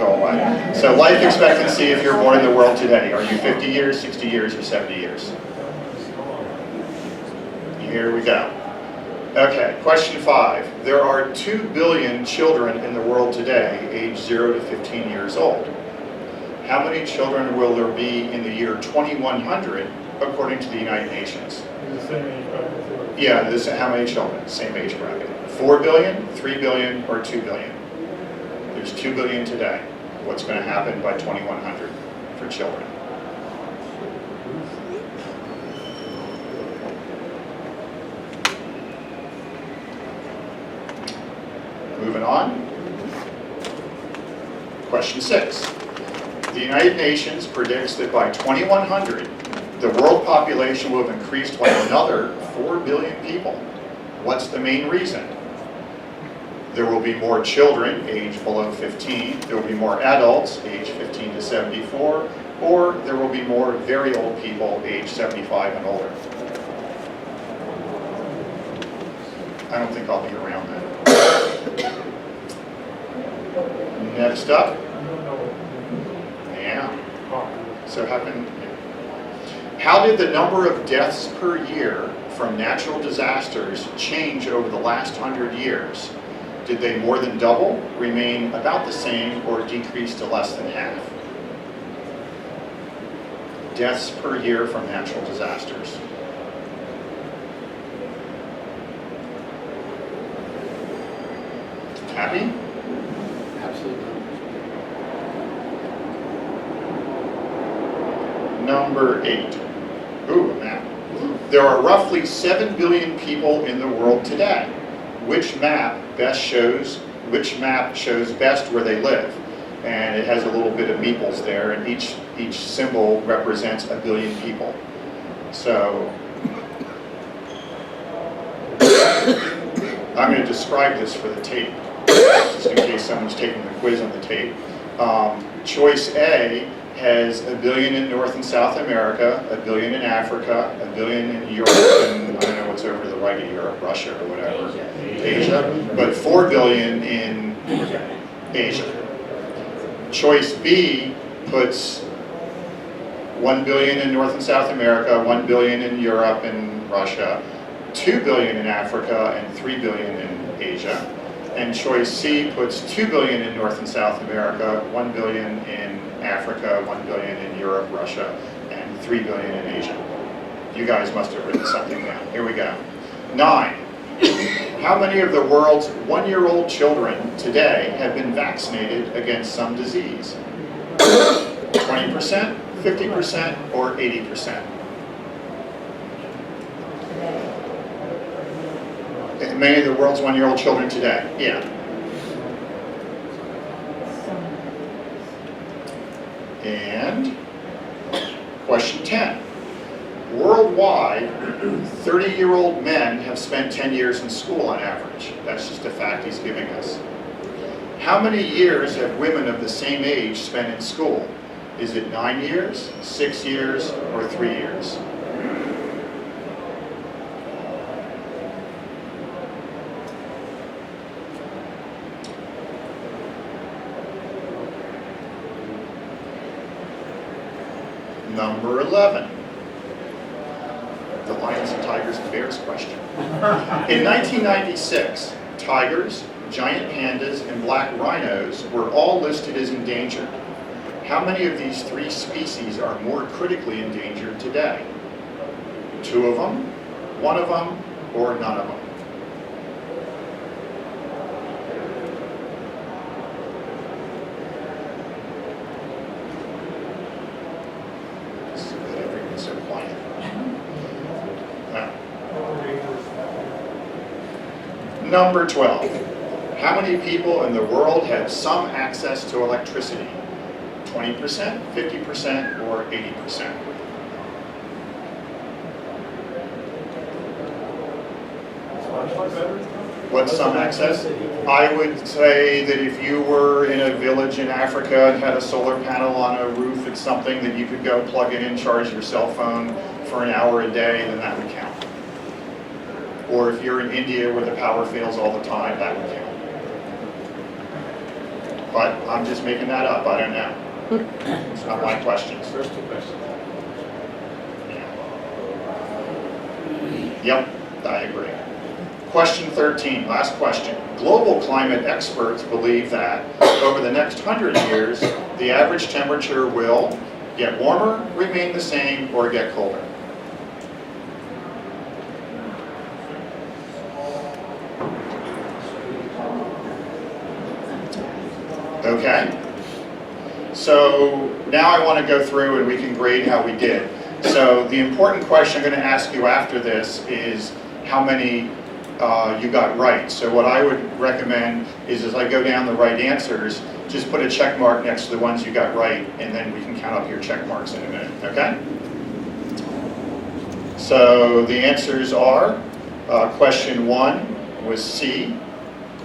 go away. So life expectancy if you're born in the world today, are you 50 years, 60 years, or 70 years? Here we go. Okay, question 5. There are 2 billion children in the world today, aged 0 to 15 years old. How many children will there be in the year 2100, according to the United Nations? The same age bracket. Yeah, how many children? Same age bracket. 4 billion, 3 billion, or 2 billion? There's 2 billion today. What's going to happen by 2100 for children? Moving on. Question 6. The United Nations predicts that by 2100, the world population will have increased by another 4 billion people. What's the main reason? There will be more children aged below 15, there will be more adults aged 15 to 74, or there will be more very old people aged 75 and older. I don't think I'll be around then. Next up. Yeah. So how did the number of deaths per year from natural disasters change over the last 100 years? Did they more than double, remain about the same, or decrease to less than half? Deaths per year from natural disasters. Happy? Absolutely. Number 8. Ooh, a map. There are roughly 7 billion people in the world today. Which map shows best where they live? And it has a little bit of meeples there, and each symbol represents a billion people. So I'm going to describe this for the tape, just in case someone's taking the quiz on the tape. Choice A has a billion in North and South America, a billion in Africa, a billion in Europe, and I don't know what's over to the right of Europe, Russia or whatever, Asia, but 4 billion in Asia. Choice B puts 1 billion in North and South America, 1 billion in Europe and Russia, 2 billion in Africa, and 3 billion in Asia. And choice C puts 2 billion in North and South America, 1 billion in Africa, 1 billion in Europe, Russia, and 3 billion in Asia. You guys must have written something down. Here we go. 9. How many of the world's 1-year-old children today have been vaccinated against some disease? 20%, 50%, or 80%? Many of the world's 1-year-old children today. Yeah. And question 10. Worldwide, 30-year-old men have spent 10 years in school on average. That's just a fact he's giving us. How many years have women of the same age spent in school? Is it 9 years, 6 years, or 3 years? Number 11. The Lions and Tigers and Bears question. In 1996, tigers, giant pandas, and black rhinos were all listed as endangered. How many of these 3 species are more critically endangered today? 2 of them, 1 of them, or none of them? Everyone's so quiet. Number 12. How many people in the world have some access to electricity? 20%, 50%, or 80%? What's some access? I would say that if you were in a village in Africa and had a solar panel on a roof, it's something that you could go plug in and charge your cell phone for an hour a day, then that would count. Or if you're in India where the power fails all the time, that would count. but I'm just making that up, I don't know. It's not my questions. First two questions. Yep, I agree. Question 13, last question. Global climate experts believe that over the next 100 years, the average temperature will get warmer, remain the same, or get colder. Okay? So now I want to go through and we can grade how we did. So the important question I'm going to ask you after this is how many you got right. So what I would recommend is as I go down the right answers, just put a check mark next to the ones you got right, and then we can count up your check marks in a minute, okay? So the answers are, question 1 was C,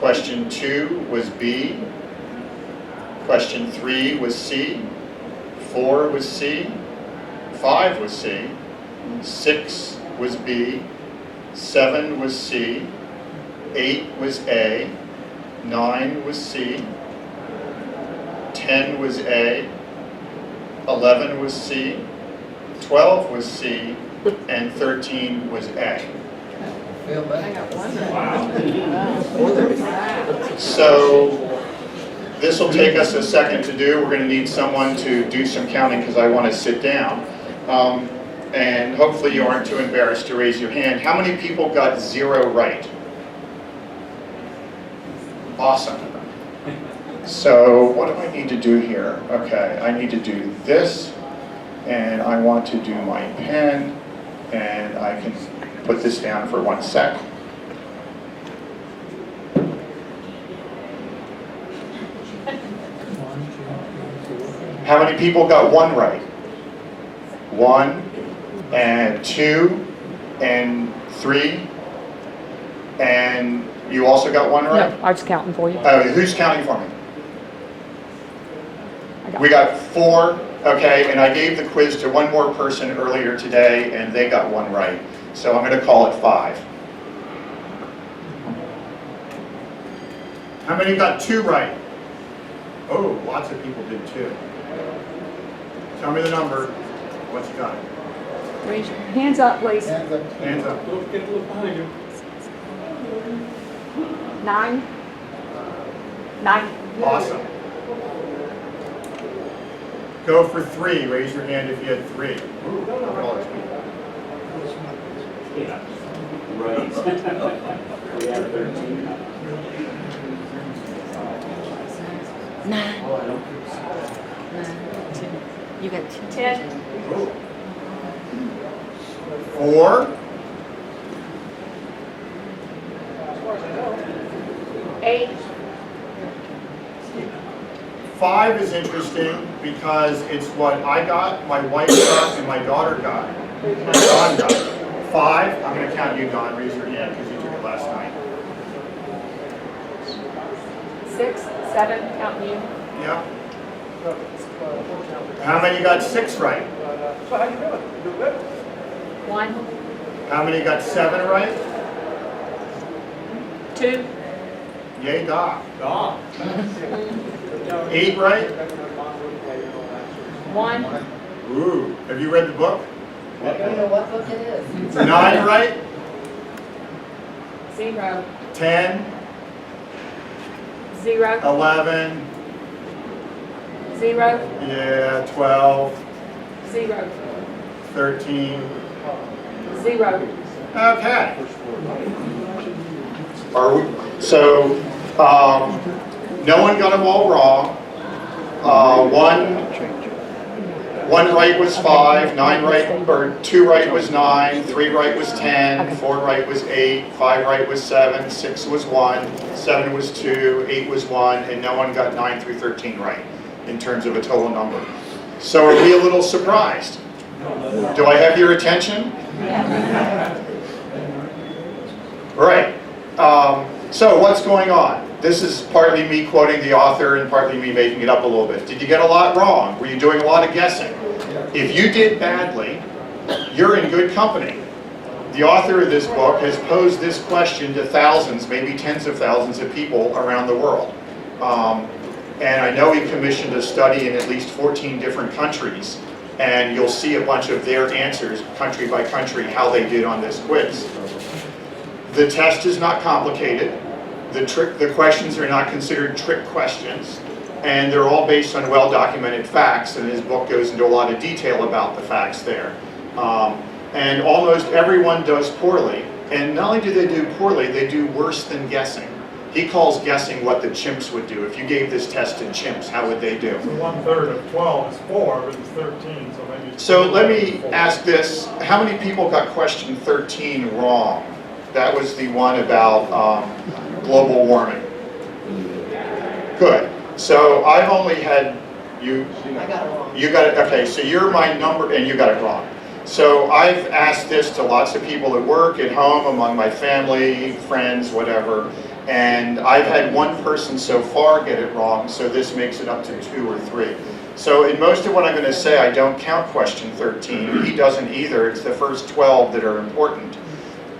question 2 was B, question 3 was C, 4 was C, 5 was C, 6 was B, 7 was C, 8 was A, 9 was C, 10 was A, 11 was C, 12 was C, and 13 was A. I got one. So this will take us a second to do. We're going to need someone to do some counting because I want to sit down. And hopefully you aren't too embarrassed to raise your hand. How many people got 0 right? Awesome. So what do I need to do here? Okay, I need to do this, and I want to do my pen, and I can put this down for 1 sec. How many people got 1 right? 1, and 2, and 3, and you also got 1 right? No, I was counting for you. Who's counting for me? I got We got 4, okay, and I gave the quiz to 1 more person earlier today, and they got 1 right. So I'm going to call it 5. How many got 2 right? Oh, lots of people did 2. Tell me the number. What you got? Raise your hands up, please. Hands up. Get a little behind you. 9. 9. Awesome. Go for 3. Raise your hand if you had 3. Yeah. Right. We have 13. 9. You got 2. 10. 4. 8. 5 is interesting because it's what I got, my wife got, and my daughter got. And Don got. 5, I'm going to count you, Don. Raise your hand because you took it last night. 6, 7, counting you. Yeah. How many got 6 right? 1, How many got 7 right? 2, Yay, Doc. 8 right? 1, Ooh. Have you read the book? I don't know what book it is. 9 right? 0, 10, 0, 11, 0, yeah, 12, 0, 13. 0. Okay. Are we, so, no one got them all wrong. One right was 5, 9 right, or 2 right was 9, 3 right was 10, 4 right was 8, 5 right was 7, 6 was 1, 7 was 2, 8 was 1, and no one got 9 through 13 right in terms of a total number. So are we a little surprised? Do I have your attention? Right. So what's going on? This is partly me quoting the author and partly me making it up a little bit. Did you get a lot wrong? Were you doing a lot of guessing? If you did badly, you're in good company. The author of this book has posed this question to thousands, maybe tens of thousands of people around the world. And I know he commissioned a study in at least 14 different countries, and you'll see a bunch of their answers, country by country, how they did on this quiz. The test is not complicated. The questions are not considered trick questions, and they're all based on well-documented facts, and his book goes into a lot of detail about the facts there. And almost everyone does poorly, and not only do they do poorly, they do worse than guessing. He calls guessing what the chimps would do. If you gave this test to chimps, how would they do? So 1/3 of 12 is 4, but it's 13, so maybe. So let me ask this, how many people got question 13 wrong? That was the one about global warming. Good. So I've only had, you got it wrong. got it, okay, so you're my number, and you got it wrong. So I've asked this to lots of people at work, at home, among my family, friends, whatever, and I've had one person so far get it wrong, so this makes it up to 2 or 3. So in most of what I'm going to say, I don't count question 13. He doesn't either. It's the first 12 that are important.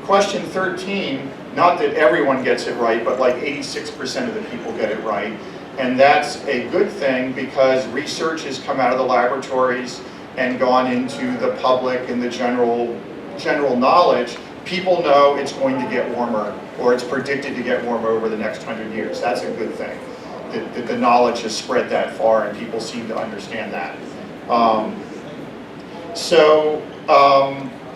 Question 13, not that everyone gets it right, but like 86% of the people get it right. And that's a good thing because research has come out of the laboratories and gone into the public and the general knowledge. People know it's going to get warmer, or it's predicted to get warmer over the next 100 years. That's a good thing. That the knowledge has spread that far and people seem to understand that.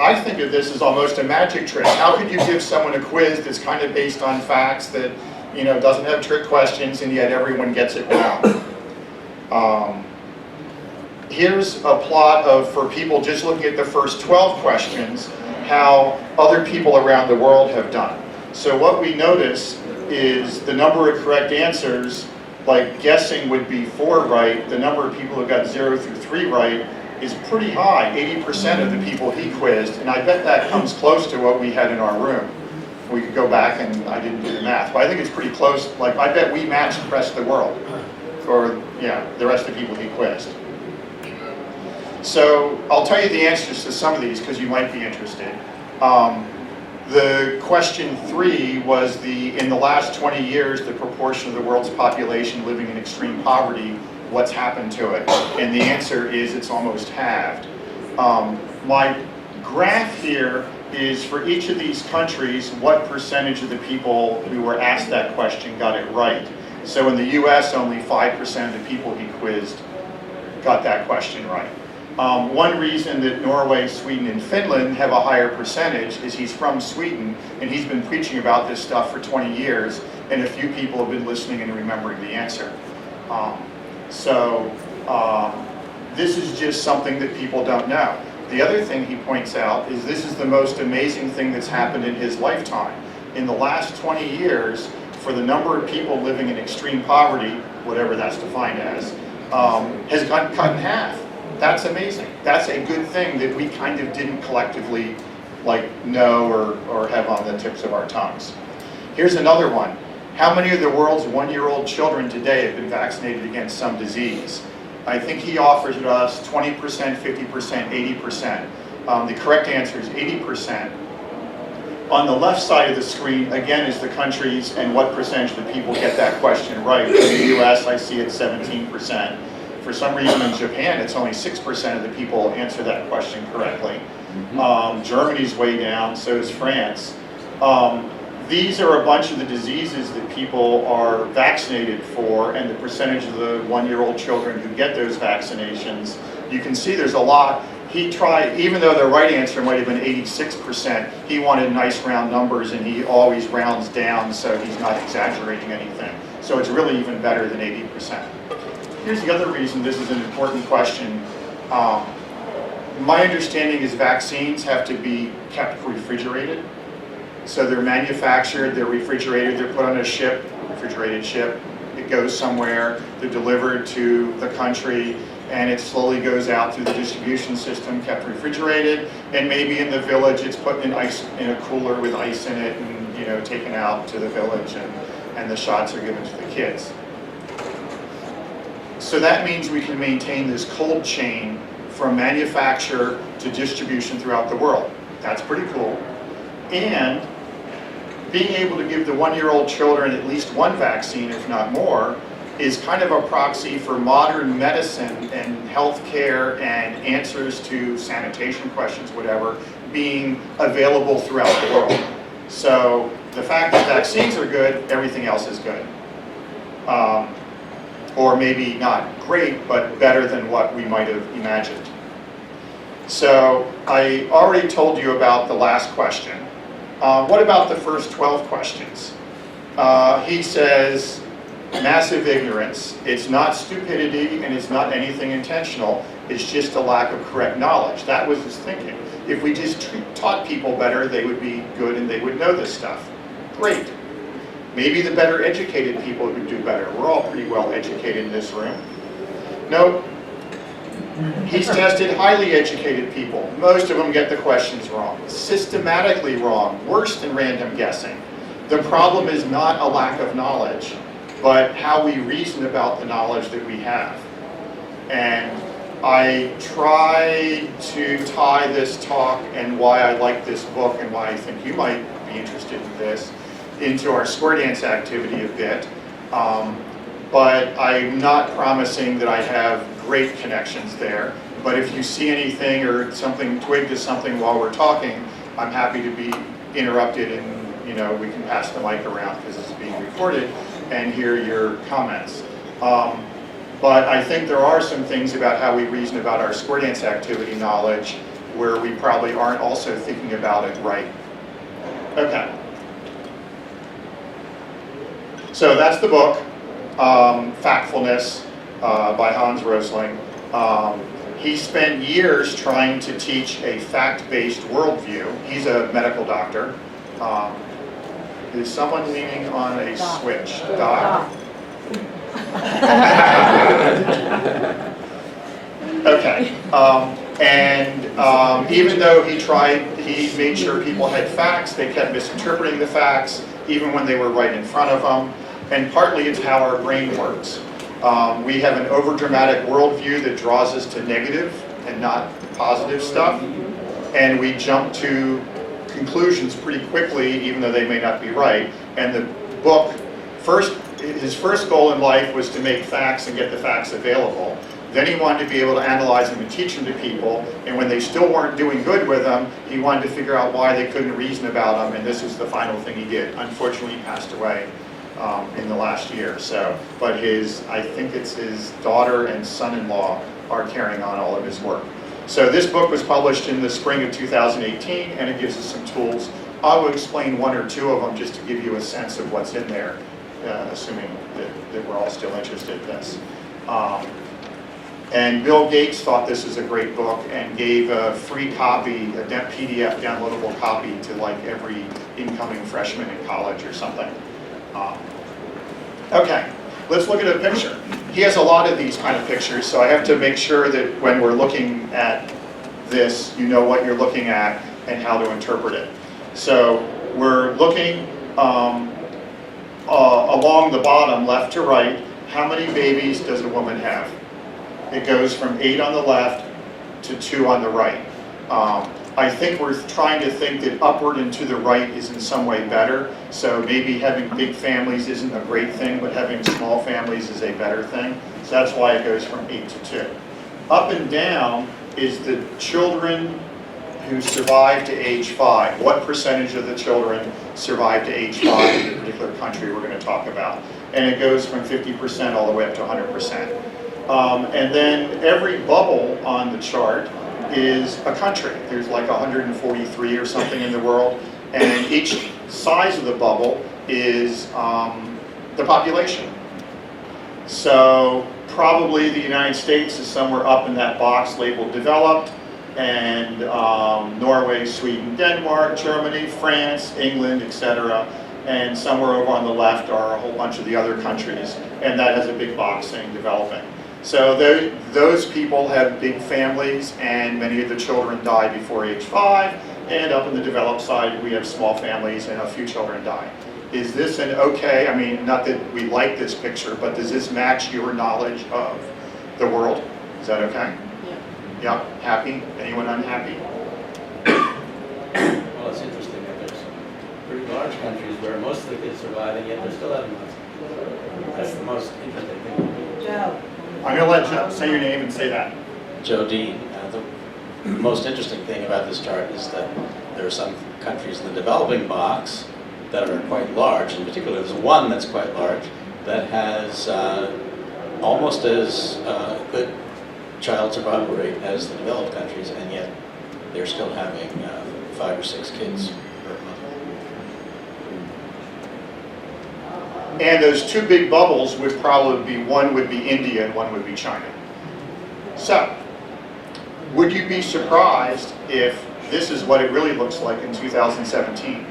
I think of this as almost a magic trick. How could you give someone a quiz that's kind of based on facts that, you know, doesn't have trick questions and yet everyone gets it down? Here's a plot of, for people just looking at the first 12 questions, how other people around the world have done. So what we notice is the number of correct answers, like guessing would be 4 right, the number of people who got 0 through 3 right is pretty high, 80% of the people he quizzed, and I bet that comes close to what we had in our room. We could go back, and I didn't do the math, but I think it's pretty close. Like, I bet we matched the rest of the world, or yeah, the rest of the people he quizzed. So I'll tell you the answers to some of these because you might be interested. The question 3 was in the last 20 years, the proportion of the world's population living in extreme poverty, what's happened to it? And the answer is it's almost halved. My graph here is for each of these countries, what percentage of the people who were asked that question got it right. So in the US, only 5% of the people he quizzed got that question right. One reason that Norway, Sweden, and Finland have a higher percentage is he's from Sweden, and he's been preaching about this stuff for 20 years, and a few people have been listening and remembering the answer. This is just something that people don't know. The other thing he points out is this is the most amazing thing that's happened in his lifetime. In the last 20 years, for the number of people living in extreme poverty, whatever that's defined as, has gotten cut in half. That's amazing. That's a good thing that we kind of didn't collectively know or have on the tips of our tongues. Here's another one. How many of the world's 1-year-old children today have been vaccinated against some disease? I think he offers us 20%, 50%, 80%. The correct answer is 80%. On the left side of the screen, again, is the countries and what percentage of the people get that question right. In the US, I see it 17%. For some reason in Japan, it's only 6% of the people answer that question correctly. Germany's way down, so is France. These are a bunch of the diseases that people are vaccinated for and the percentage of the 1-year-old children who get those vaccinations. You can see there's a lot. He tried, even though the right answer might have been 86%, he wanted nice round numbers and he always rounds down so he's not exaggerating anything. So it's really even better than 80%. Here's the other reason this is an important question. My understanding is vaccines have to be kept refrigerated. So they're manufactured, they're refrigerated, they're put on a ship, refrigerated ship. It goes somewhere, they're delivered to the country, and it slowly goes out through the distribution system, kept refrigerated, and maybe in the village it's put in ice in a cooler with ice in it and taken out to the village, and the shots are given to the kids. So that means we can maintain this cold chain from manufacture to distribution throughout the world. That's pretty cool. And being able to give the 1-year-old children at least one vaccine, if not more, is kind of a proxy for modern medicine and healthcare and answers to sanitation questions, whatever, being available throughout the world. So the fact that vaccines are good, everything else is good. Or maybe not great, but better than what we might have imagined. So I already told you about the last question. What about the first 12 questions? He says, massive ignorance. It's not stupidity and it's not anything intentional. It's just a lack of correct knowledge. That was his thinking. If we just taught people better, they would be good and they would know this stuff. Great. Maybe the better educated people would do better. We're all pretty well educated in this room. Nope. He's tested highly educated people. Most of them get the questions wrong. Systematically wrong. Worse than random guessing. The problem is not a lack of knowledge, but how we reason about the knowledge that we have. And I try to tie this talk and why I like this book and why I think you might be interested in this into our square dance activity a bit. But I'm not promising that I have great connections there. But if you see anything or something, twig to something while we're talking, I'm happy to be interrupted and we can pass the mic around because it's being recorded and hear your comments. But I think there are some things about how we reason about our square dance activity knowledge where we probably aren't also thinking about it right. Okay. So that's the book, Factfulness by Hans Rosling. He spent years trying to teach a fact-based worldview. He's a medical doctor. Is someone leaning on a switch? Doc? Okay. Even though he made sure people had facts, they kept misinterpreting the facts, even when they were right in front of them. And partly it's how our brain works. We have an overdramatic worldview that draws us to negative and not positive stuff. And we jump to conclusions pretty quickly, even though they may not be right. And the book, his first goal in life was to make facts and get the facts available. Then he wanted to be able to analyze them and teach them to people. And when they still weren't doing good with them, he wanted to figure out why they couldn't reason about them. And this is the final thing he did. Unfortunately, he passed away in the last year. But I think it's his daughter and son-in-law are carrying on all of his work. So this book was published in the spring of 2018, and it gives us some tools. I will explain one or two of them just to give you a sense of what's in there, assuming that we're all still interested in this. And Bill Gates thought this was a great book and gave a free copy, a PDF downloadable copy to like every incoming freshman in college or something. Okay, let's look at a picture. He has a lot of these kind of pictures, so I have to make sure that when we're looking at this, you know what you're looking at and how to interpret it. So we're looking along the bottom, left to right. How many babies does a woman have? It goes from 8 on the left to 2 on the right. I think we're trying to think that upward and to the right is in some way better. So maybe having big families isn't a great thing, but having small families is a better thing. So that's why it goes from 8 to 2. Up and down is the children who survive to age 5. What percentage of the children survive to age 5 in the particular country we're going to talk about? And it goes from 50% all the way up to 100%. And then every bubble on the chart is a country. There's like 143 or something in the world, and each size of the bubble is the population. So probably the United States is somewhere up in that box labeled developed, and Norway, Sweden, Denmark, Germany, France, England, etc. And somewhere over on the left are a whole bunch of the other countries, and that has a big box saying developing. So those people have big families, and many of the children die before age 5, and up in the developed side we have small families and a few children die. Is this an okay, I mean, not that we like this picture, but does this match your knowledge of the world? Is that okay? Yeah. Yeah, happy? Anyone unhappy? Well, it's interesting that there's pretty large countries where most of the kids survive, and yet they're still having lots of That's the most interesting thing. Joe. I'm gonna let Joe say your name and say that. Joe Dean. The most interesting thing about this chart is that there are some countries in the developing box that are quite large. In particular, there's one that's quite large that has almost as good child survival rate as the developed countries, and yet they're still having 5 or 6 kids per month. And those two big bubbles would probably be, one would be India and one would be China. So, would you be surprised if this is what it really looks like in 2017?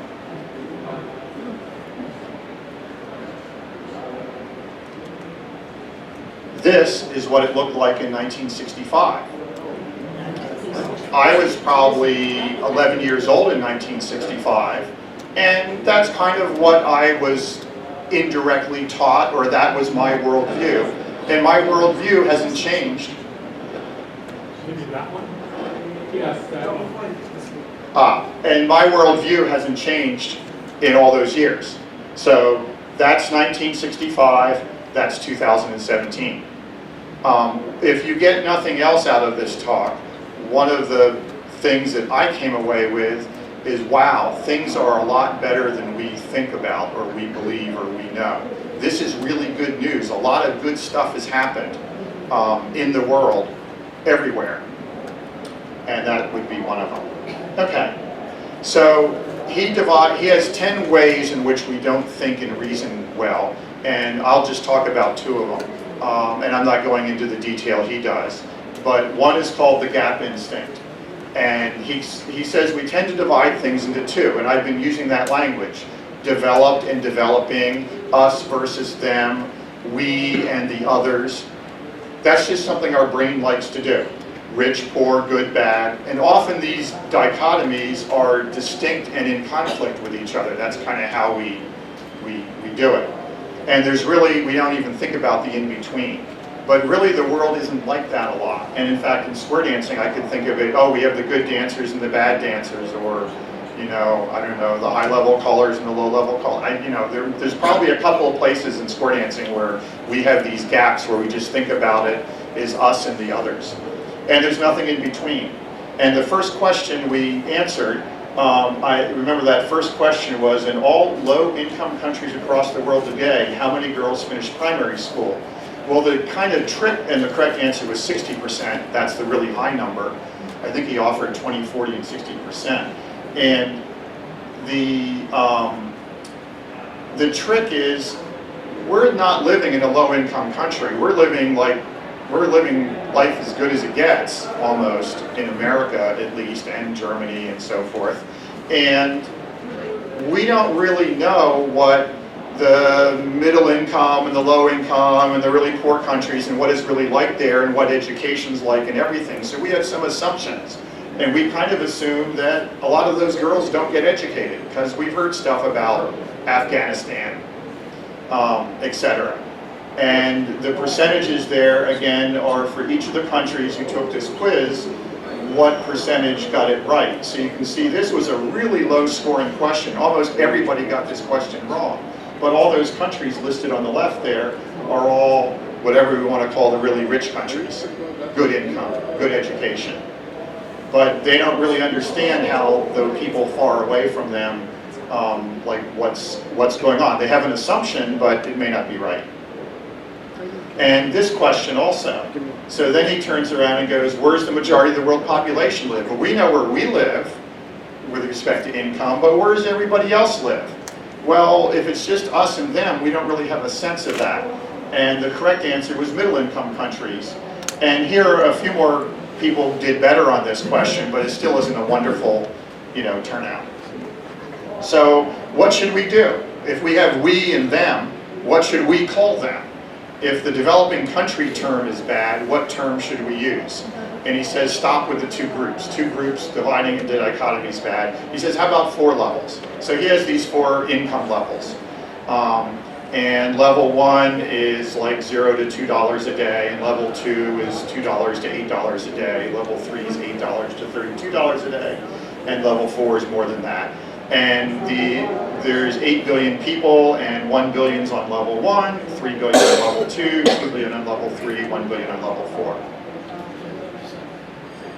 This is what it looked like in 1965. I was probably 11 years old in 1965, and that's kind of what I was indirectly taught, or that was my worldview. And my worldview hasn't changed. Maybe that one? Yes, that one. And my worldview hasn't changed in all those years. So that's 1965, that's 2017. If you get nothing else out of this talk, one of the things that I came away with is, wow, things are a lot better than we think about or we believe or we know. This is really good news. A lot of good stuff has happened in the world, everywhere. And that would be one of them. Okay, so he has 10 ways in which we don't think and reason well, and I'll just talk about 2 of them. And I'm not going into the detail he does. But one is called the gap instinct. And he says we tend to divide things into 2, and I've been using that language. Developed and developing, us versus them, we and the others. That's just something our brain likes to do. Rich, poor, good, bad. And often these dichotomies are distinct and in conflict with each other. That's kind of how we do it. And there's really, we don't even think about the in-between. But really the world isn't like that a lot. And in fact, in square dancing, I could think of it, oh, we have the good dancers and the bad dancers, or, you know, I don't know, the high-level colors and the low-level colors. You know, there's probably a couple of places in square dancing where we have these gaps where we just think about it as us and the others. And there's nothing in between. And the first question we answered, I remember that first question was, in all low-income countries across the world today, how many girls finish primary school? Well, the kind of trick, and the correct answer was 60%. That's the really high number. I think he offered 20, 40, and 60%. And the trick is, we're not living in a low-income country. We're living life as good as it gets, almost, in America at least, and Germany and so forth. And we don't really know what the middle income and the low income and the really poor countries and what it's really like there and what education's like and everything. So we have some assumptions. And we kind of assume that a lot of those girls don't get educated because we've heard stuff about Afghanistan, etc. And the percentages there, again, are for each of the countries who took this quiz, what percentage got it right. So you can see this was a really low scoring question. Almost everybody got this question wrong. But all those countries listed on the left there are all whatever we want to call the really rich countries. Good income, good education. But they don't really understand how the people far away from them, like what's going on. They have an assumption, but it may not be right. And this question also. So then he turns around and goes, where's the majority of the world population live? Well, we know where we live with respect to income, but where does everybody else live? Well, if it's just us and them, we don't really have a sense of that. And the correct answer was middle-income countries. And here a few more people did better on this question, but it still isn't a wonderful, turnout. So what should we do? If we have we and them, what should we call them? If the developing country term is bad, what term should we use? And he says, stop with the 2 groups. 2 groups dividing into dichotomies bad. He says, how about 4 levels? So he has these 4 income levels. And level 1 is like $0 to $2 a day, and level 2 is $2 to $8 a day. Level 3 is $8 to $32 a day, and level 4 is more than that. And there's 8 billion people, and 1 billion's on level 1, 3 billion on level 2, 2 billion on level 3, 1 billion on level 4.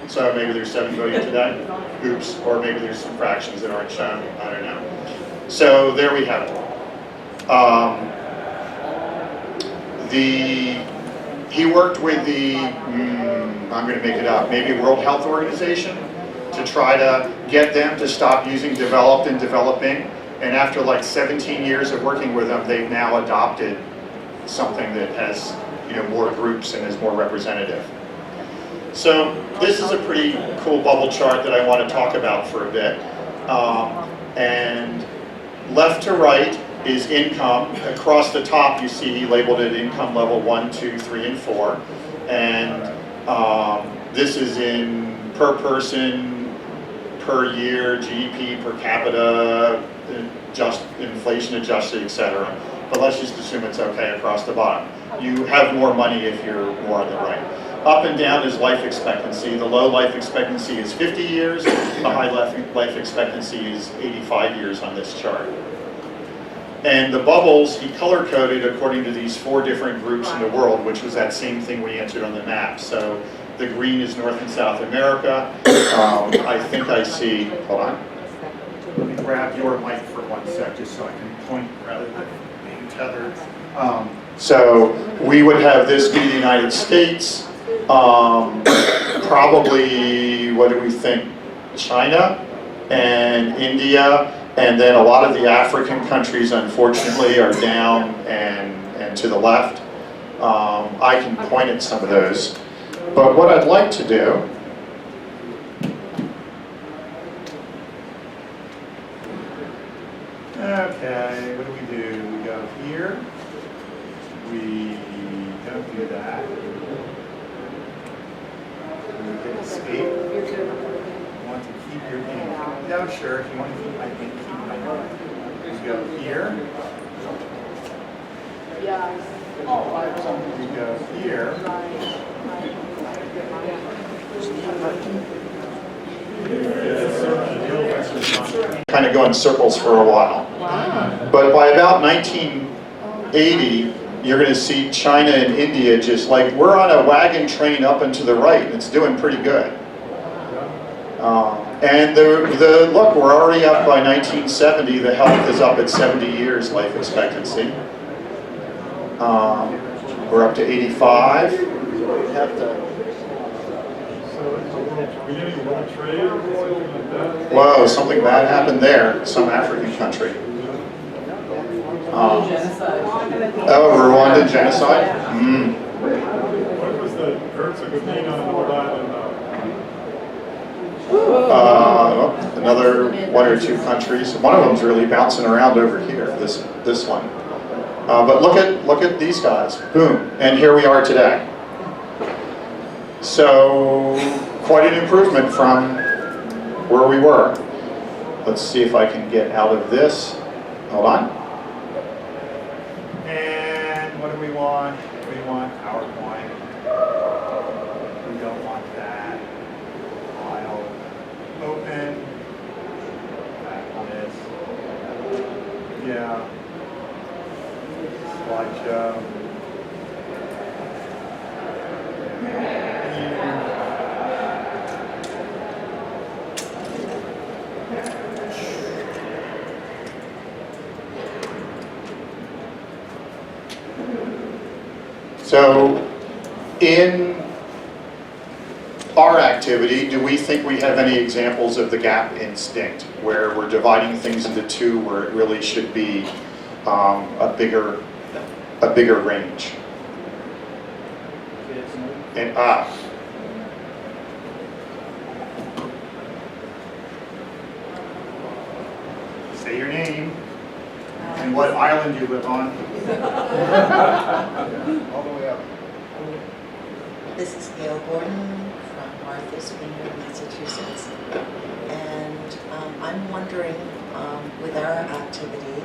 So maybe there's 7 billion today, oops, or maybe there's some fractions that aren't shown, I don't know. So there we have it. He worked with the, I'm going to make it up, maybe World Health Organization to try to get them to stop using developed and developing. And after like 17 years of working with them, they've now adopted something that has, you know, more groups and is more representative. So this is a pretty cool bubble chart that I want to talk about for a bit. And left to right is income. Across the top you see he labeled it income level 1, 2, 3, and 4. And this is in per person, per year, GDP per capita, just inflation adjusted, etc. But let's just assume it's okay across the bottom. You have more money if you're more on the right. Up and down is life expectancy. The low life expectancy is 50 years. The high life expectancy is 85 years on this chart. And the bubbles, he color-coded according to these 4 different groups in the world, which was that same thing we answered on the map. So the green is North and South America. I think I see, hold on. Let me grab your mic for 1 sec, just so I can point rather than being tethered. So we would have this be the United States. Probably, what do we think? China and India. And then a lot of the African countries, unfortunately, are down and to the left. I can point at some of those. But what I'd like to do, okay, what do? We go here. We don't do that. We hit escape. You want to keep your name. No, sure, if you want to keep my name, keep my name. We go here. Yeah. We go here. Kind of go in circles for a while. But by about 1980, you're going to see China and India just like, we're on a wagon train up and to the right, and it's doing pretty good. And look, we're already up by 1970. The health is up at 70 years life expectancy. We're up to 85. So we any world trade or something like that? Whoa, something bad happened there. Some African country. Oh, Rwanda genocide? What was the Herzegovina and all that? Another 1 or 2 countries. One of them's really bouncing around over here. This one. But look at these guys. Boom, and here we are today. So quite an improvement from where we were. Let's see if I can get out of this. Hold on. And what do we want? We want PowerPoint. We don't want that. File. Open. Back on this. Yeah. Slideshow. So, in our activity, do we think we have any examples of the gap instinct, where we're dividing things into 2 where it really should be a bigger range? And say your name and what island you live on. All the way up. This is Gail Gordon from Martha's Vineyard, Massachusetts. And I'm wondering, with our activity,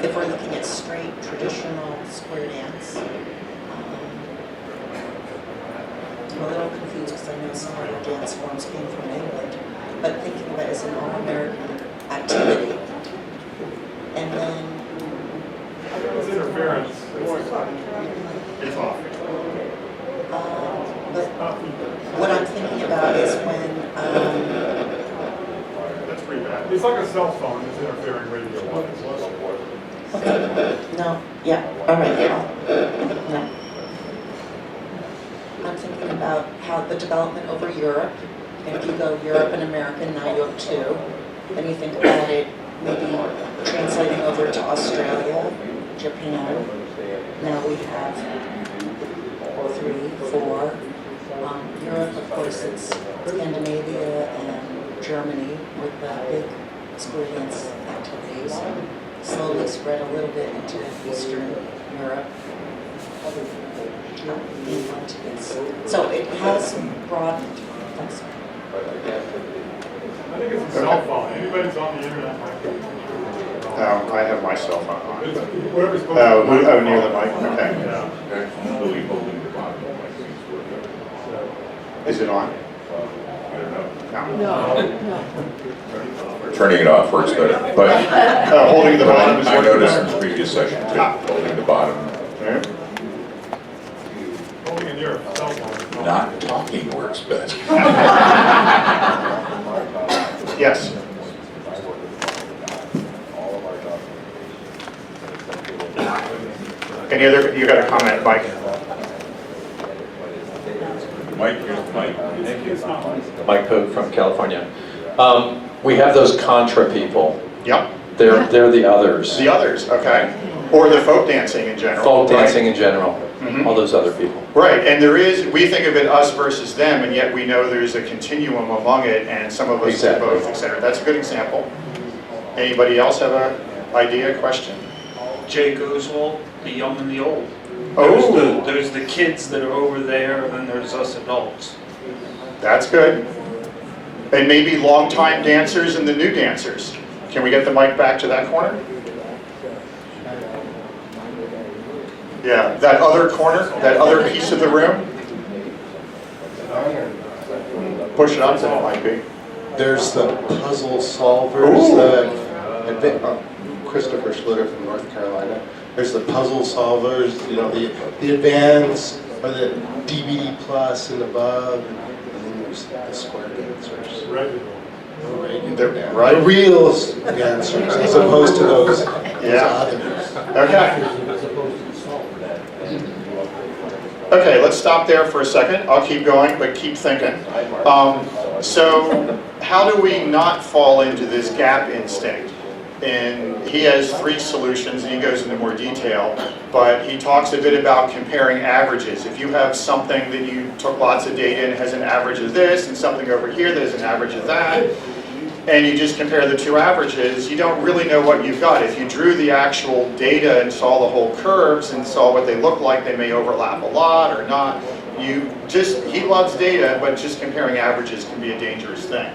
if we're looking at straight, traditional square dance. I'm a little confused because I know some of our dance forms came from England, but thinking of it as an all-American activity. And then, It's interference. It's off. but what I'm thinking about is when, That's pretty bad. It's like a cell phone, it's interfering radio-wise. okay, no, yeah, all right, yeah, no. I'm thinking about how the development over Europe, and if you go Europe and America, now you have two, then you think about it maybe translating over to Australia, Japan, now we have 3, 4. Europe, of course, it's Scandinavia and Germany with the big experience activities, slowly spread a little bit into Eastern Europe. England is, so it has broadened. Thanks. I think it's a cell phone, anybody's on the internet might be. I have my cell phone on. It's but- whoever's supposed to. Oh, near the mic, okay. Yeah. Is it on? No. No. Turning it off works better, but Holding the bottom is I working noticed in better. the previous session too, holding the bottom, Yeah. Holding in your cell phone. not talking works best. Yes. Any other, you got a comment, Mike? Mike, here's the mic. Mike Pogue from California. We have those Contra people. Yep. They're the others. The others, okay. Or the folk dancing in general. Folk right? dancing in general. Mhm. All those other people. Right, and there is, we think of it us versus them, and yet we know there's a continuum among it, and some of us do Exactly. both, et cetera. That's a good example. Anybody else have an idea, question? Jay Goswald, the young and the old. Oh, There's the kids that are over there, and then there's us adults. that's good. And maybe longtime dancers and the new dancers. Can we get the mic back to that corner? Yeah, that other corner, that other piece of the room. Push it up so it might be. There's the puzzle solvers, Christopher Schluter from North Carolina. There's the puzzle solvers, you know, the advanced, or the DVD plus and above, and then there's the square dancers. They're- right. The real dancers, as opposed to those Yeah. others. Okay. Okay, let's stop there for a second. I'll keep going, but keep thinking. So how do we not fall into this gap instinct? And he has 3 solutions, and he goes into more detail, but he talks a bit about comparing averages. If you have something that you took lots of data and has an average of this, and something over here that has an average of that, and you just compare the 2 averages, you don't really know what you've got. If you drew the actual data and saw the whole curves and saw what they look like, they may overlap a lot or not. He loves data, but just comparing averages can be a dangerous thing.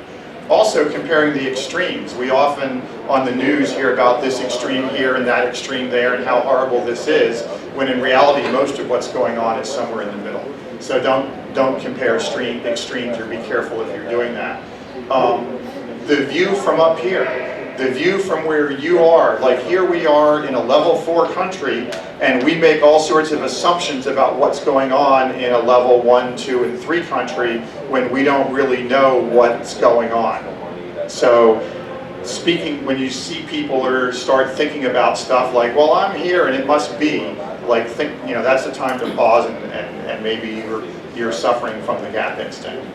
Also comparing the extremes. We often on the news hear about this extreme here and that extreme there and how horrible this is, when in reality most of what's going on is somewhere in the middle. So don't compare extremes, or be careful if you're doing that. The view from up here, the view from where you are, like here we are in a level 4 country, and we make all sorts of assumptions about what's going on in a level 1, 2, and 3 country when we don't really know what's going on. So when you see people or start thinking about stuff like, well, I'm here and it must be, like that's the time to pause and maybe you're suffering from the gap instinct.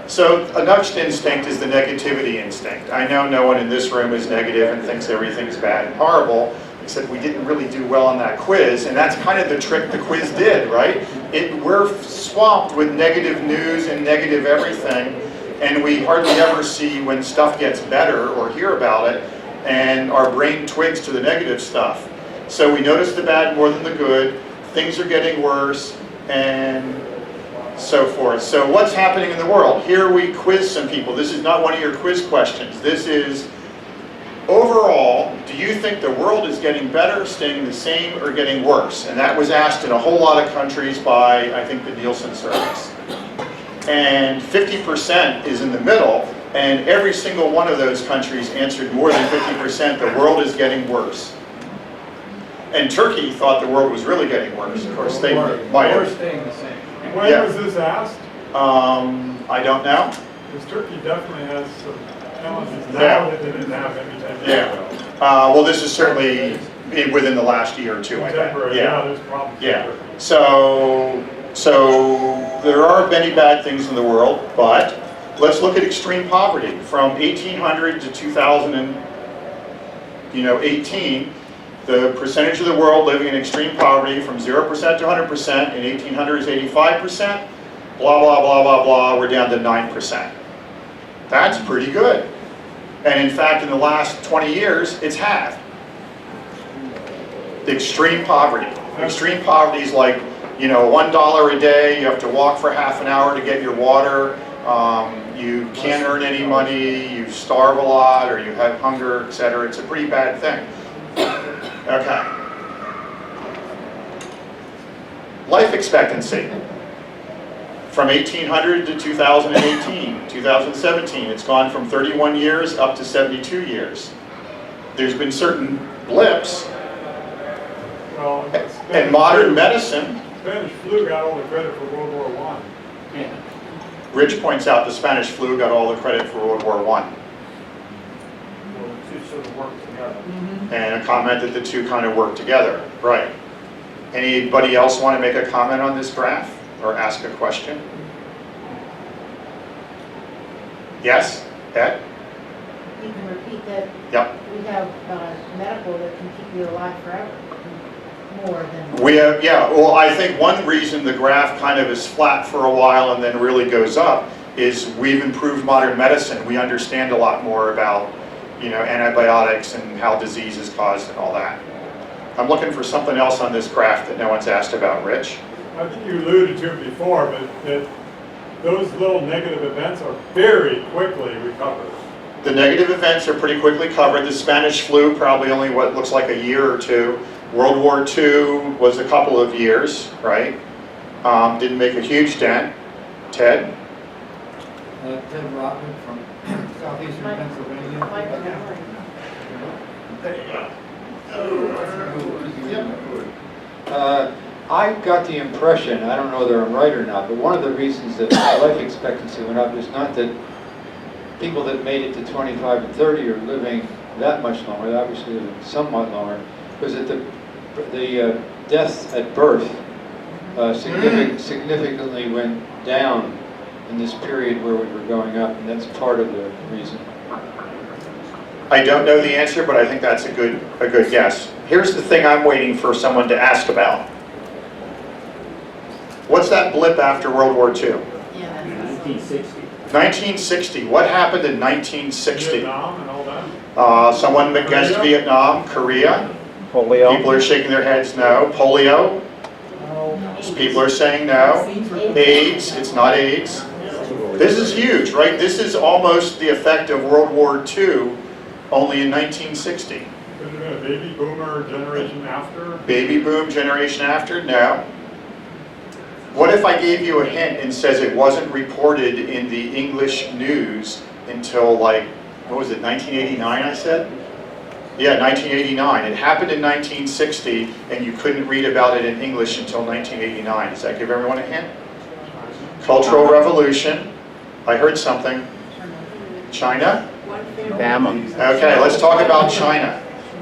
So a next instinct is the negativity instinct. I know no one in this room is negative and thinks everything's bad and horrible, except we didn't really do well on that quiz, and that's kind of the trick the quiz did, right? We're swamped with negative news and negative everything, and we hardly ever see when stuff gets better or hear about it, and our brain twigs to the negative stuff. So we notice the bad more than the good, things are getting worse, and so forth. So what's happening in the world? Here we quiz some people. This is not one of your quiz questions. This is, overall, do you think the world is getting better, staying the same, or getting worse? And that was asked in a whole lot of countries by, I think, the Nielsen surveys. And 50% is in the middle, And every single one of those countries answered more than 50%, the world is getting worse. And Turkey thought the world was really getting worse. Of course, they might Or have. staying the same. When Yeah. was this asked? I don't know. Because Turkey definitely has some challenges Yeah. now that they didn't have any 10 years Yeah. ago. Well, this is certainly within the last year or two, I think. Contemporary, yeah, there's problems. with Yeah. Turkey. So there are many bad things in the world, but let's look at extreme poverty. From 1800 to 2018, the percentage of the world living in extreme poverty from 0% to 100% in 1800 is 85%. Blah, blah, blah, blah, blah, we're down to 9%. That's pretty good. And in fact, in the last 20 years, it's halved. Extreme poverty. Extreme poverty is like, $1 a day, you have to walk for half an hour to get your water, you can't earn any money, you starve a lot, or you have hunger, etc. It's a pretty bad thing. Okay. Life expectancy. From 1800 to 2018, 2017, it's gone from 31 years up to 72 years. There's been certain blips, Well, and modern medicine. Spanish flu got all the credit for World War I. Rich points out the Spanish flu got all the credit for World War I, Well, the two sort of work together. and a comment that the two kind of work together. Right. Anybody else want to make a comment on this graph or ask a question? Yes, Ed? You can repeat that. Yep. We have medical that can keep you alive forever, more than. We have, yeah, well, I think one reason the graph kind of is flat for a while and then really goes up is we've improved modern medicine. We understand a lot more about, antibiotics and how disease is caused and all that. I'm looking for something else on this graph that no one's asked about, Rich. I think you alluded to it before, but that those little negative events are very quickly recovered. The negative events are pretty quickly covered. The Spanish flu, probably only what looks like a year or two. World War II was a couple of years, right? Didn't make a huge dent. Ted? Ted Rotman from southeastern Pennsylvania. I got the impression, I don't know whether I'm right or not, but one of the reasons that life expectancy went up is not that people that made it to 25 and 30 are living that much longer, they're obviously living somewhat longer, was that the deaths at birth significantly went down in this period where we were going up, and that's part of the reason. I don't know the answer, but I think that's a good guess. Here's the thing I'm waiting for someone to ask about. What's that blip after World War II? Yeah. 1960. 1960. What happened in 1960? Vietnam and all that. Someone guessed Korea? Vietnam, Korea. Polio. People are shaking their heads no. Polio. People are saying no. AIDS. It's not AIDS. This is huge, right? This is almost the effect of World War II, only in 1960. Could have been a baby boomer generation after. Baby boom generation after? No. What if I gave you a hint and says it wasn't reported in the English news until what was it, 1989 I said? Yeah, 1989. It happened in 1960 and you couldn't read about it in English until 1989. Does that give everyone a hint? Cultural Revolution. I heard something. China? Okay, let's talk about China.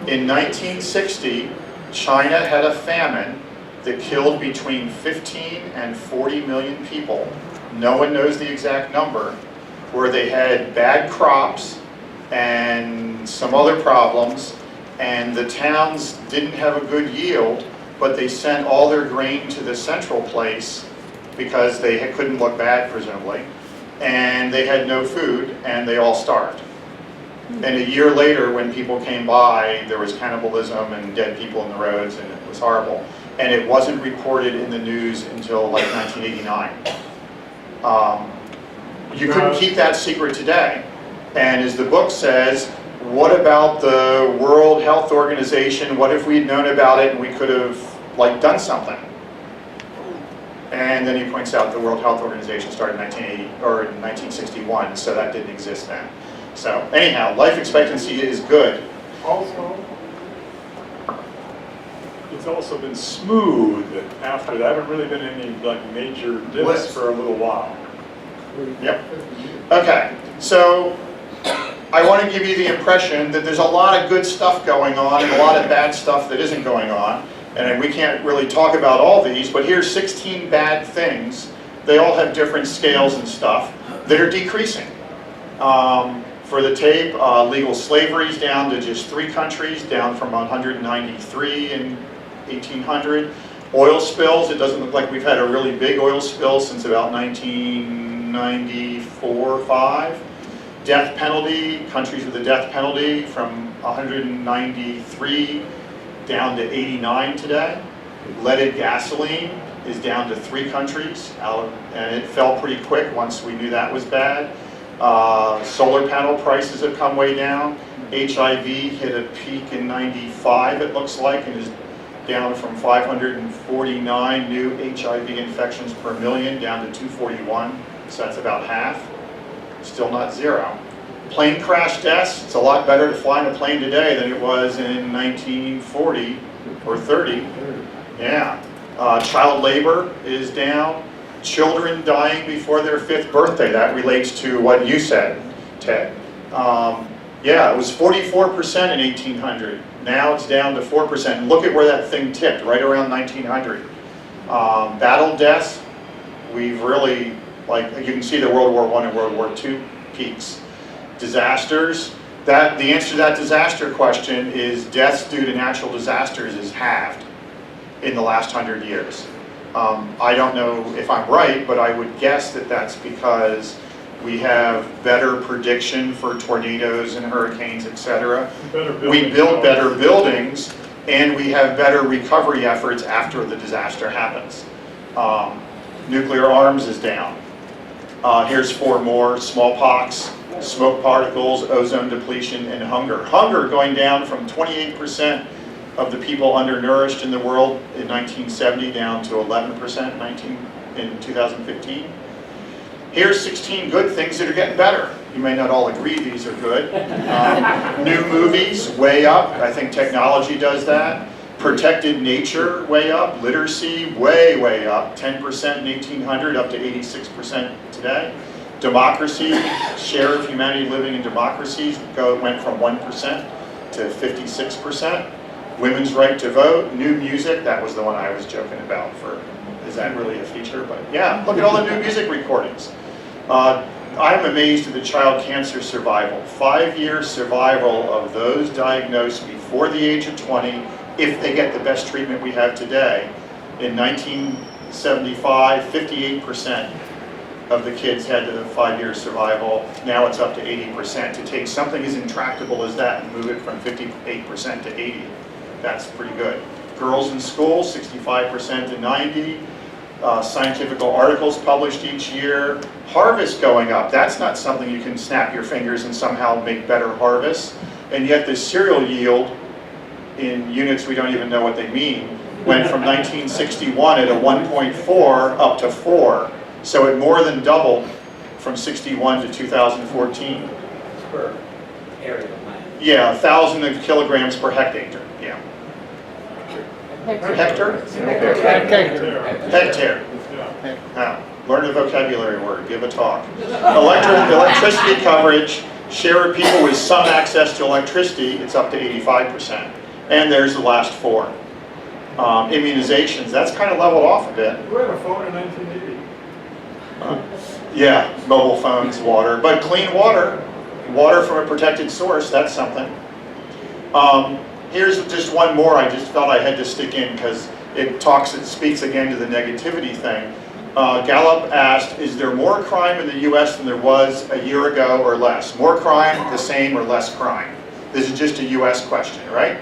In 1960, China had a famine that killed between 15 and 40 million people. No one knows the exact number, where they had bad crops and some other problems, and the towns didn't have a good yield, but they sent all their grain to the central place because they couldn't look bad, presumably, and they had no food, and they all starved. And a year later, when people came by, there was cannibalism and dead people in the roads, and it was horrible. And it wasn't reported in the news until 1989. You couldn't keep that secret today. And as the book says, what about the World Health Organization? What if we'd known about it and we could have done something? And then he points out the World Health Organization started in 1980 or in 1961, so that didn't exist then. So anyhow, life expectancy is good. Also, it's also been smooth after. There haven't really been any like major dips Blips. for a little while. Yep. Okay, so I want to give you the impression that there's a lot of good stuff going on and a lot of bad stuff that isn't going on. And we can't really talk about all these, but here's 16 bad things. They all have different scales and stuff that are decreasing. For the tape, legal slavery is down to just 3 countries, down from 193 in 1800. Oil spills, it doesn't look like we've had a really big oil spill since about 1994 or 5. Death penalty, countries with the death penalty from 193 down to 89 today. Leaded gasoline is down to 3 countries, and it fell pretty quick once we knew that was bad. Solar panel prices have come way down. HIV hit a peak in 95, it looks like, and is down from 549 new HIV infections per million down to 241, so that's about half. Still not zero. Plane crash deaths, it's a lot better to fly in a plane today than it was in 1940 or 30. Yeah. Child labor is down. Children dying before their 5th birthday, that relates to what you said, Ted. Yeah, it was 44% in 1800. Now it's down to 4%. Look at where that thing tipped, right around 1900. Battle deaths, we've really, like you can see the World War I and World War II peaks. Disasters, the answer to that disaster question is deaths due to natural disasters is halved in the last 100 years. I don't know if I'm right, but I would guess that that's because we have better prediction for tornadoes and hurricanes, etc. We build better buildings, and we have better recovery efforts after the disaster happens. Nuclear arms is down. Here's 4 more: smallpox, smoke particles, ozone depletion, and hunger. Hunger going down from 28% of the people undernourished in the world in 1970 down to 11% in 2015. Here's 16 good things that are getting better. You may not all agree these are good. New movies, way up. I think technology does that. Protected nature, way up. Literacy, way up. 10% in 1800, up to 86% today. Democracy, share of humanity living in democracies went from 1% to 56%. Women's right to vote, new music, that was the one I was joking about for, is that really a feature? But yeah, look at all the new music recordings. I'm amazed at the child cancer survival. 5-year survival of those diagnosed before the age of 20, if they get the best treatment we have today. In 1975, 58% of the kids had the 5-year survival. Now it's up to 80%. To take something as intractable as that and move it from 58% to 80, that's pretty good. Girls in school, 65% to 90. Scientific articles published each year. Harvest going up. That's not something you can snap your fingers and somehow make better harvests. And yet the cereal yield, in units we don't even know what they mean, went from 1961 at a 1.4 up to 4. So it more than doubled from 61 to 2014. Per area of land. Yeah, 1,000 kilograms per hectare. Yeah. Hectare? Hectare. Learn a vocabulary word, give a talk. Electricity coverage, share of people with some access to electricity, it's up to 85%. And there's the last 4. Immunizations, that's kind of leveled off a bit. Who had a phone in 1980? Yeah, mobile phones, water, but clean water from a protected source, that's something. Here's just one more I just felt I had to stick in because it speaks again to the negativity thing. Gallup asked, is there more crime in the US than there was a year ago or less? More crime, the same, or less crime? This is just a US question, right?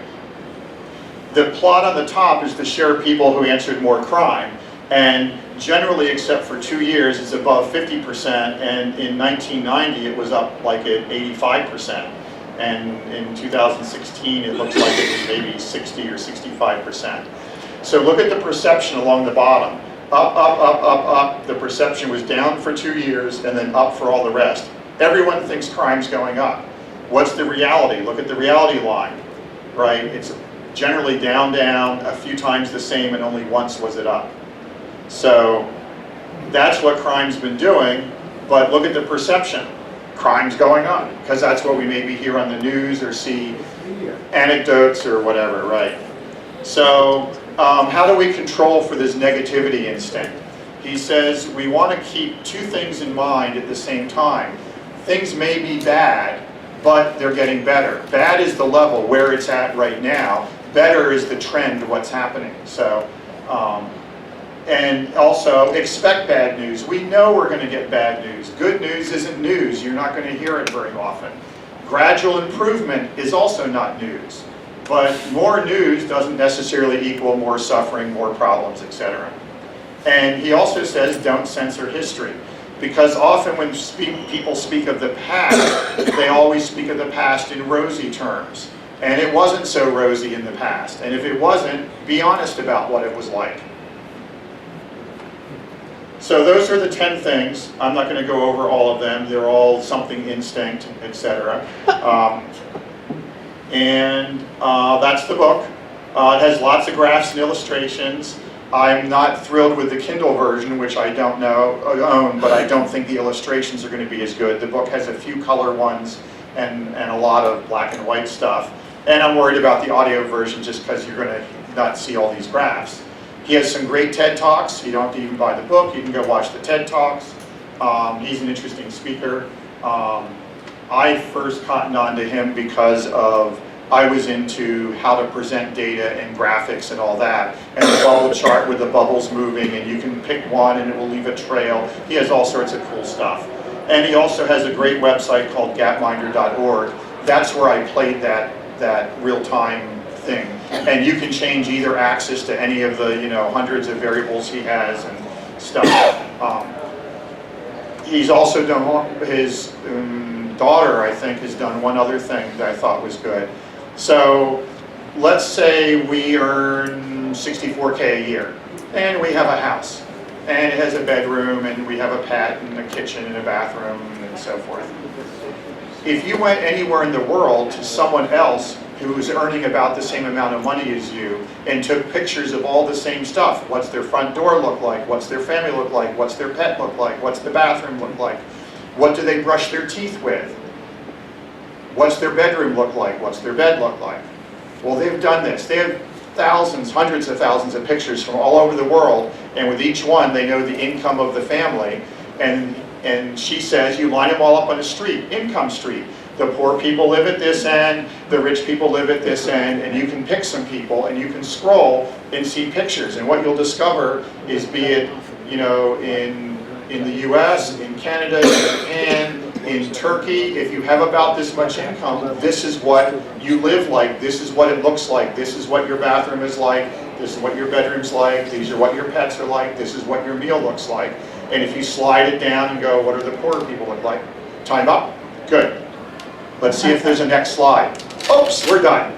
The plot on the top is the share of people who answered more crime. And generally, except for 2 years, it's above 50%, and in 1990 it was up like at 85%. And in 2016 it looks like it was maybe 60 or 65%. So look at the perception along the bottom. Up. The perception was down for 2 years and then up for all the rest. Everyone thinks crime's going up. What's the reality? Look at the reality line, right? It's generally down, a few times the same, and only once was it up. So that's what crime's been doing, but look at the perception. Crime's going up, because that's what we maybe hear on the news or see anecdotes or whatever, right? So how do we control for this negativity instinct? He says we want to keep two things in mind at the same time. Things may be bad, but they're getting better. Bad is the level where it's at right now. Better is the trend of what's happening. So, and also expect bad news. We know we're going to get bad news. Good news isn't news. You're not going to hear it very often. Gradual improvement is also not news. But more news doesn't necessarily equal more suffering, more problems, etc. And he also says don't censor history. Because often when people speak of the past, they always speak of the past in rosy terms. And it wasn't so rosy in the past. And if it wasn't, be honest about what it was like. So those are the 10 things. I'm not going to go over all of them. They're all something instinct, etc. That's the book. It has lots of graphs and illustrations. I'm not thrilled with the Kindle version, which I don't own, but I don't think the illustrations are going to be as good. The book has a few color ones and a lot of black and white stuff. And I'm worried about the audio version just because you're going to not see all these graphs. He has some great TED Talks. You don't have to even buy the book. You can go watch the TED Talks. He's an interesting speaker. I first cottoned on to him because I was into how to present data and graphics and all that. And the bubble chart with the bubbles moving, and you can pick one and it will leave a trail. He has all sorts of cool stuff. And he also has a great website called gapminder.org. That's where I played that real-time thing. And you can change either axis to any of the hundreds of variables he has and stuff. He's also done, his daughter, I think, has done one other thing that I thought was good. So let's say we earn $64K a year, and we have a house, and it has a bedroom, and we have a pet, and a kitchen, and a bathroom, and so forth. If you went anywhere in the world to someone else who was earning about the same amount of money as you, and took pictures of all the same stuff, what's their front door look like, what's their family look like, what's their pet look like, what's the bathroom look like, what do they brush their teeth with? What's their bedroom look like? What's their bed look like? Well, they've done this. They have thousands, hundreds of thousands of pictures from all over the world, and with each one, they know the income of the family. And she says, you line them all up on a street, income street. The poor people live at this end, the rich people live at this end, and you can pick some people, and you can scroll and see pictures. And what you'll discover is, be it in the US, in Canada, in Japan, in Turkey, if you have about this much income, this is what you live like, this is what it looks like, this is what your bathroom is like, this is what your bedroom's like, these are what your pets are like, this is what your meal looks like. And if you slide it down and go, what do the poor people look like? Time up? Good. Let's see if there's a next slide. Oops, we're done.